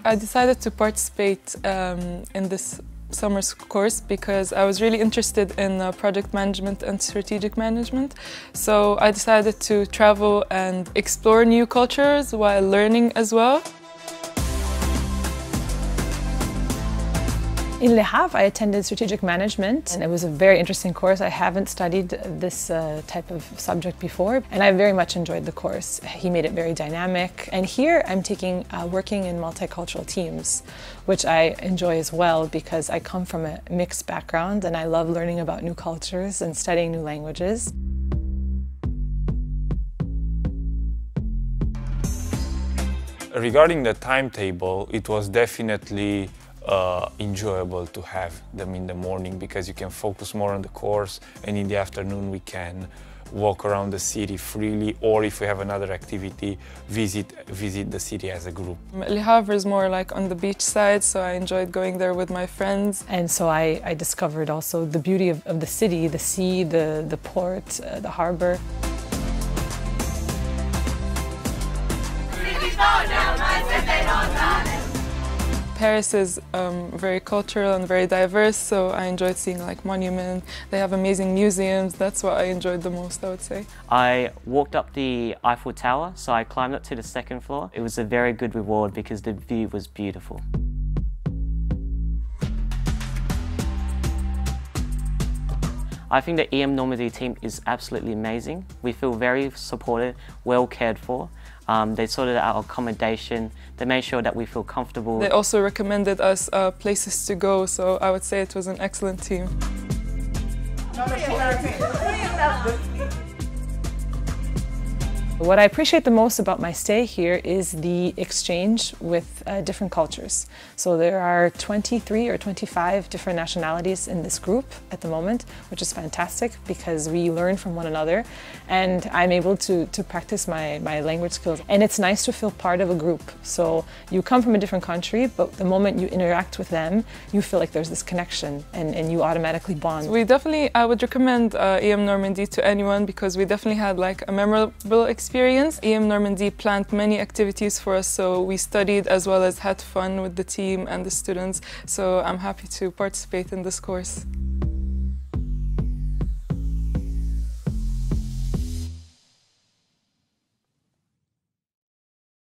I decided to participate in this summer's course because I was really interested in project management and strategic management. So I decided to travel and explore new cultures while learning as well. In Le Havre, I attended strategic management, and it was a very interesting course. I haven't studied this type of subject before, and I very much enjoyed the course. He made it very dynamic. And here I'm taking working in multicultural teams, which I enjoy as well because I come from a mixed background and I love learning about new cultures and studying new languages. Regarding the timetable, it was definitely enjoyable to have them in the morning because you can focus more on the course, and in the afternoon we can walk around the city freely, or if we have another activity, visit the city as a group. Le Havre is more like on the beach side, so I enjoyed going there with my friends. And so I discovered also the beauty of the city, the sea, the port, the harbor. Paris is very cultural and very diverse, so I enjoyed seeing like monuments. They have amazing museums. That's what I enjoyed the most, I would say. I walked up the Eiffel Tower, so I climbed up to the second floor. It was a very good reward because the view was beautiful. I think the EM Normandie team is absolutely amazing. We feel very supported, well cared for. They sorted out our accommodation. They made sure that we feel comfortable. They also recommended us places to go, so I would say it was an excellent team. What I appreciate the most about my stay here is the exchange with different cultures. So there are 23 or 25 different nationalities in this group at the moment, which is fantastic because we learn from one another and I'm able to practice my language skills. And it's nice to feel part of a group. So you come from a different country, but the moment you interact with them, you feel like there's this connection and you automatically bond. So I would recommend EM Normandie to anyone because we definitely had like a memorable experience. EM Normandie planned many activities for us, so we studied as well as had fun with the team and the students, so I'm happy to participate in this course.